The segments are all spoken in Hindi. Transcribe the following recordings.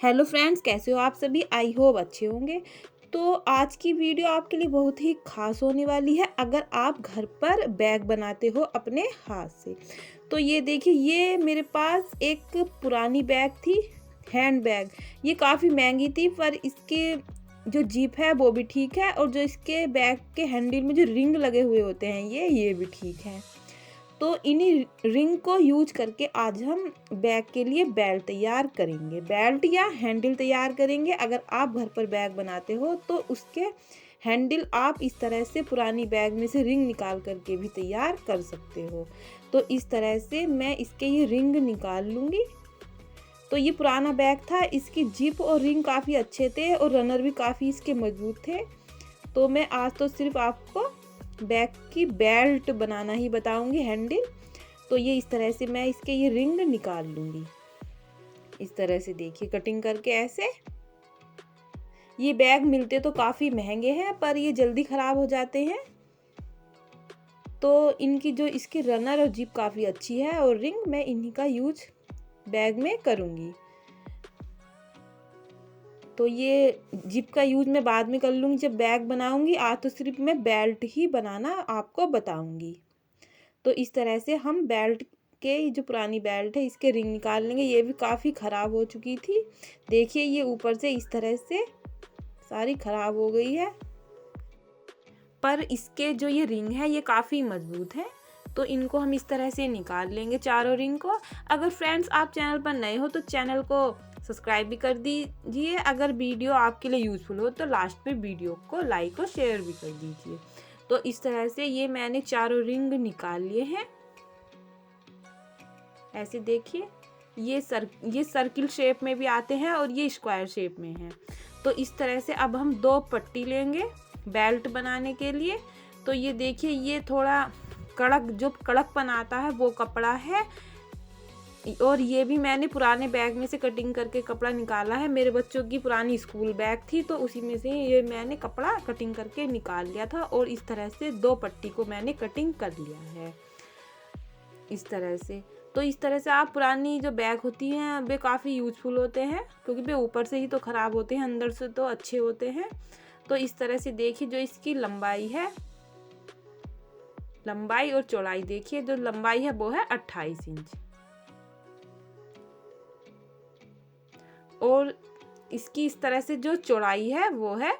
हेलो फ्रेंड्स, कैसे हो आप सभी। आई होप अच्छे होंगे। तो आज की वीडियो आपके लिए बहुत ही खास होने वाली है अगर आप घर पर बैग बनाते हो अपने हाथ से। तो ये देखिए, ये मेरे पास एक पुरानी बैग थी, हैंड बैग। ये काफ़ी महंगी थी, पर इसके जो जिप है वो भी ठीक है, और जो इसके बैग के हैंडल में जो रिंग लगे हुए होते हैं ये भी ठीक है। तो इन्हीं रिंग को यूज करके आज हम बैग के लिए बेल्ट तैयार करेंगे, बेल्ट या हैंडल तैयार करेंगे। अगर आप घर पर बैग बनाते हो तो उसके हैंडल आप इस तरह से पुरानी बैग में से रिंग निकाल करके भी तैयार कर सकते हो। तो इस तरह से मैं इसके ये रिंग निकाल लूँगी। तो ये पुराना बैग था, इसकी जिप और रिंग काफ़ी अच्छे थे और रनर भी काफ़ी इसके मजबूत थे। तो मैं आज तो सिर्फ आपको बैग की बेल्ट बनाना ही बताऊंगी, हैंडल। तो ये इस तरह से मैं इसके ये रिंग निकाल लूँगी। इस तरह से देखिए, कटिंग करके ऐसे। ये बैग मिलते तो काफ़ी महंगे हैं, पर ये जल्दी ख़राब हो जाते हैं। तो इनकी जो इसकी रनर और जिप काफ़ी अच्छी है, और रिंग मैं इन्हीं का यूज बैग में करूँगी। तो ये जिप का यूज मैं बाद में कर लूँगी जब बैग बनाऊँगी। आज तो सिर्फ मैं बेल्ट ही बनाना आपको बताऊँगी। तो इस तरह से हम बेल्ट के जो पुरानी बेल्ट है इसके रिंग निकाल लेंगे। ये भी काफ़ी ख़राब हो चुकी थी। देखिए, ये ऊपर से इस तरह से सारी ख़राब हो गई है, पर इसके जो ये रिंग है ये काफ़ी मजबूत है। तो इनको हम इस तरह से निकाल लेंगे, चारों रिंग को। अगर फ्रेंड्स आप चैनल पर नए हो तो चैनल को सब्सक्राइब भी कर दीजिए। अगर वीडियो आपके लिए यूज़फुल हो तो लास्ट में वीडियो को लाइक और शेयर भी कर दीजिए। तो इस तरह से ये मैंने चारों रिंग निकाल लिए हैं। ऐसे देखिए, ये सर्किल शेप में भी आते हैं और ये स्क्वायर शेप में है। तो इस तरह से अब हम 2 पट्टी लेंगे बेल्ट बनाने के लिए। तो ये देखिए, ये थोड़ा कड़क, जो कड़कपन आता है वो कपड़ा है। और ये भी मैंने पुराने बैग में से कटिंग करके कपड़ा निकाला है। मेरे बच्चों की पुरानी स्कूल बैग थी, तो उसी में से ये मैंने कपड़ा कटिंग करके निकाल लिया था। और इस तरह से 2 पट्टी को मैंने कटिंग कर लिया है, इस तरह से। तो इस तरह से आप पुरानी जो बैग होती हैं वे काफ़ी यूज़फुल होते हैं, क्योंकि वे ऊपर से ही तो ख़राब होते हैं, अंदर से तो अच्छे होते हैं। तो इस तरह से देखिए, जो इसकी लंबाई है, लंबाई और चौड़ाई देखिए। जो लंबाई है वो है 28 इंच, और इसकी इस तरह से जो चौड़ाई है वो है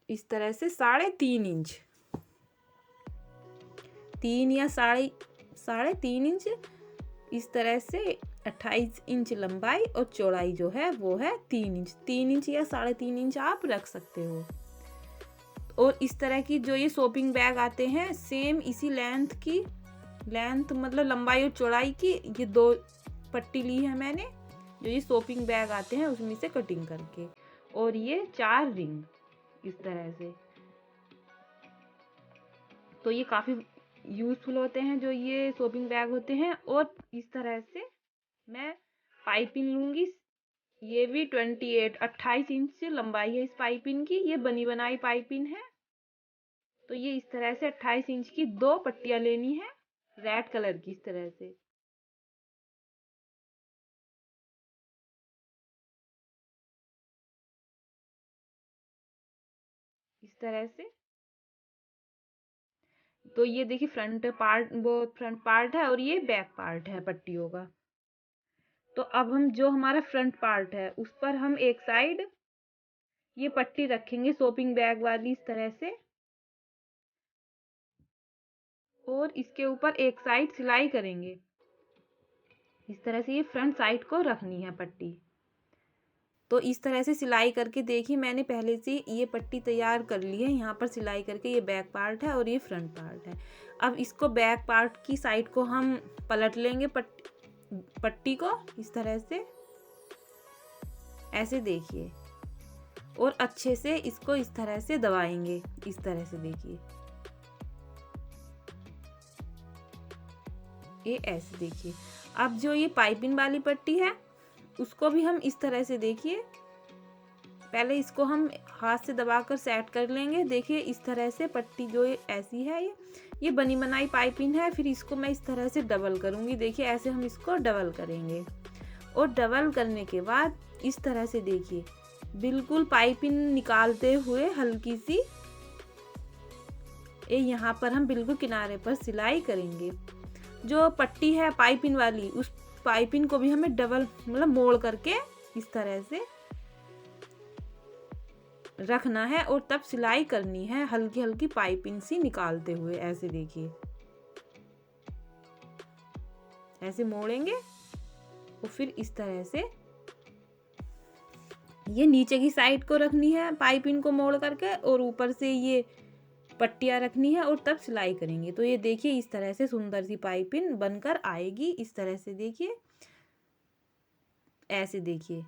इस तरह से 3.5 इंच, 3 या साढ़े तीन इंच। इस तरह से 28 इंच लंबाई और चौड़ाई जो है वो है 3 इंच। 3 इंच या 3.5 इंच आप रख सकते हो। और इस तरह की जो ये शॉपिंग बैग आते हैं, सेम इसी लेंथ मतलब लंबाई और चौड़ाई की ये 2 पट्टी ली है मैंने, जो ये शॉपिंग बैग आते हैं उसमें से कटिंग करके। और ये 4 रिंग इस तरह से। तो ये काफ़ी यूज़फुल होते हैं जो ये शॉपिंग बैग होते हैं। और इस तरह से मैं पाइपिंग लूँगी। ये भी 28 इंच लंबाई है इस पाइपिंग की। ये बनी बनाई पाइपिंग है। तो ये इस तरह से 28 इंच की 2 पट्टियाँ लेनी है, रेड कलर की, इस तरह से। इस तरह से। तो ये देखिए, फ्रंट पार्ट है और ये बैक पार्ट है पट्टियों का। तो अब हम जो हमारा फ्रंट पार्ट है उस पर हम एक साइड ये पट्टी रखेंगे शॉपिंग बैग वाली, इस तरह से। और इसके ऊपर एक साइड सिलाई करेंगे, इस तरह से। ये फ्रंट साइड को रखनी है पट्टी। तो इस तरह से सिलाई करके देखिए, मैंने पहले से ये पट्टी तैयार कर ली है। यहाँ पर सिलाई करके ये बैक पार्ट है और ये फ्रंट पार्ट है। अब इसको बैक पार्ट की साइड को हम पलट लेंगे, पट्टी को इस तरह से, ऐसे देखिए। और अच्छे से इसको इस तरह से दबाएंगे, इस तरह से देखिए। ये ऐसे देखिए। अब जो ये पाइपिंग वाली पट्टी है उसको भी हम इस तरह से देखिए, पहले इसको हम हाथ से दबाकर सेट कर लेंगे। देखिए, इस तरह से पट्टी जो ऐसी है, ये बनी बनाई पाइपिंग है। फिर इसको मैं इस तरह से डबल करूँगी। देखिए, ऐसे हम इसको डबल करेंगे। और डबल करने के बाद इस तरह से देखिए बिल्कुल पाइपिंग निकालते हुए हल्की सी यहाँ पर हम बिल्कुल किनारे पर सिलाई करेंगे। जो पट्टी है पाइपिंग वाली, उस पाइपिंग को भी हमें डबल मतलब मोड़ करके इस तरह से रखना है और तब सिलाई करनी है हल्की हल्की पाइपिंग सी निकालते हुए। ऐसे देखिए, ऐसे मोड़ेंगे और फिर इस तरह से ये नीचे की साइड को रखनी है पाइपिंग को मोड़ करके, और ऊपर से ये पट्टियाँ रखनी है और तब सिलाई करेंगे। तो ये देखिए इस तरह से सुंदर सी पाइपिंग बनकर आएगी। इस तरह से देखिए, ऐसे देखिए।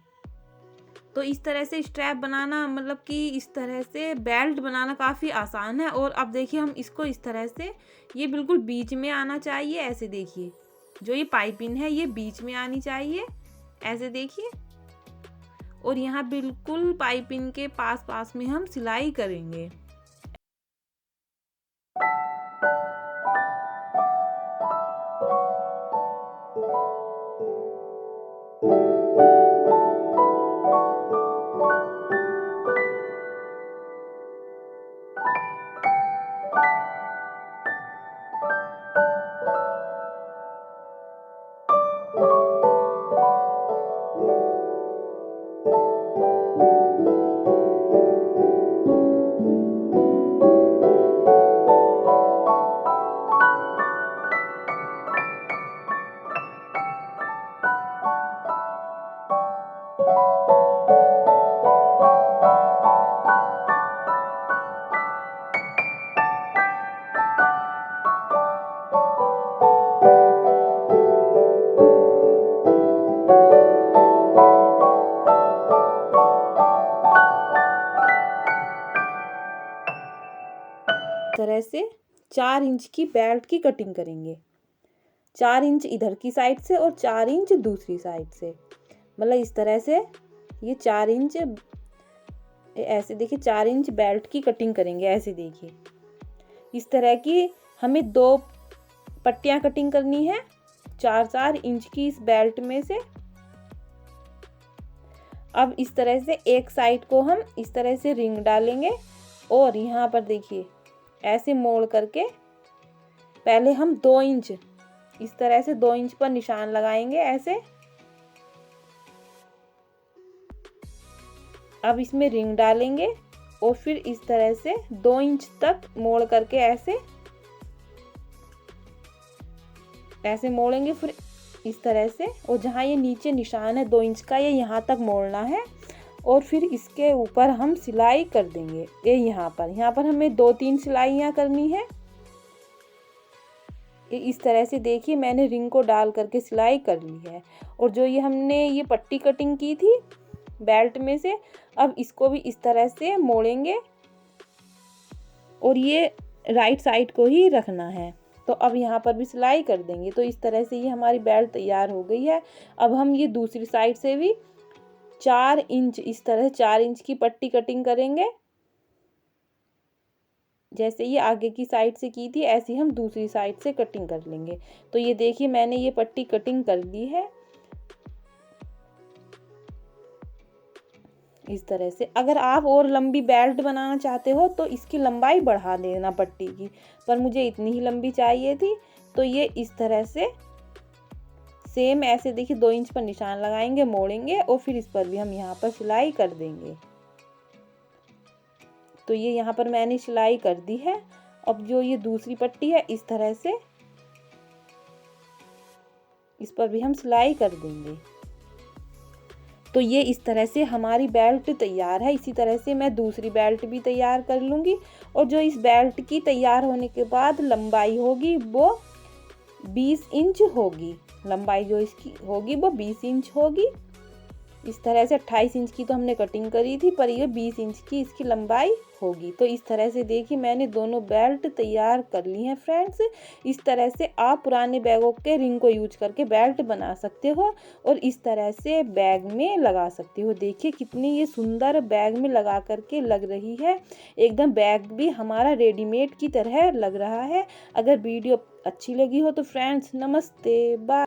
तो इस तरह से स्ट्रैप बनाना मतलब कि इस तरह से बेल्ट बनाना काफ़ी आसान है। और अब देखिए हम इसको इस तरह से, ये बिल्कुल बीच में आना चाहिए। ऐसे देखिए, जो ये पाइपिंग है ये बीच में आनी चाहिए। ऐसे देखिए, और यहाँ बिल्कुल पाइपिंग के पास पास में हम सिलाई करेंगे। तरह से 4 इंच की बेल्ट की कटिंग करेंगे। 4 इंच इधर की साइड से और 4 इंच दूसरी साइड से, मतलब इस तरह से ये 4 इंच, ऐसे देखिए 4 इंच बेल्ट की कटिंग करेंगे। ऐसे देखिए इस तरह की हमें 2 पट्टियां कटिंग करनी है 4-4 इंच की इस बेल्ट में से। अब इस तरह से एक साइड को हम इस तरह से रिंग डालेंगे और यहाँ पर देखिए ऐसे मोड़ करके पहले हम 2 इंच इस तरह से 2 इंच पर निशान लगाएंगे ऐसे। अब इसमें रिंग डालेंगे और फिर इस तरह से 2 इंच तक मोड़ करके ऐसे मोड़ेंगे। फिर इस तरह से, और जहाँ ये नीचे निशान है 2 इंच का, ये यहाँ तक मोड़ना है और फिर इसके ऊपर हम सिलाई कर देंगे। ये यहाँ पर हमें 2-3 सिलाइयाँ करनी है। इस तरह से देखिए मैंने रिंग को डाल करके सिलाई कर ली है। और जो ये हमने ये पट्टी कटिंग की थी बेल्ट में से, अब इसको भी इस तरह से मोड़ेंगे और ये राइट साइड को ही रखना है। तो अब यहाँ पर भी सिलाई कर देंगे। तो इस तरह से ये हमारी बेल्ट तैयार हो गई है। अब हम ये दूसरी साइड से भी 4 इंच इस तरह 4 इंच की पट्टी कटिंग करेंगे। जैसे ये आगे की साइड से की थी ऐसे हम दूसरी साइड से कटिंग कर लेंगे। तो ये देखिए मैंने ये पट्टी कटिंग कर ली है इस तरह से। अगर आप और लंबी बेल्ट बनाना चाहते हो तो इसकी लंबाई बढ़ा देना पट्टी की, पर मुझे इतनी ही लंबी चाहिए थी। तो ये इस तरह से सेम ऐसे देखिए 2 इंच पर निशान लगाएंगे, मोड़ेंगे और फिर इस पर भी हम यहाँ पर सिलाई कर देंगे। तो ये यहाँ पर मैंने सिलाई कर दी है। अब जो ये दूसरी पट्टी है इस तरह से इस पर भी हम सिलाई कर देंगे। तो ये इस तरह से हमारी बेल्ट तैयार है। इसी तरह से मैं दूसरी बेल्ट भी तैयार कर लूँगी। और जो इस बेल्ट की तैयार होने के बाद लंबाई होगी वो 20 इंच होगी। लंबाई जो इसकी होगी वो 20 इंच होगी। इस तरह से 28 इंच की तो हमने कटिंग करी थी, पर ये 20 इंच की इसकी लंबाई होगी। तो इस तरह से देखिए मैंने दोनों बेल्ट तैयार कर ली हैं फ्रेंड्स। इस तरह से आप पुराने बैगों के रिंग को यूज करके बेल्ट बना सकते हो और इस तरह से बैग में लगा सकते हो। देखिए कितनी ये सुंदर बैग में लगा करके लग रही है। एकदम बैग भी हमारा रेडीमेड की तरह लग रहा है। अगर वीडियो अच्छी लगी हो तो फ्रेंड्स नमस्ते, बाय।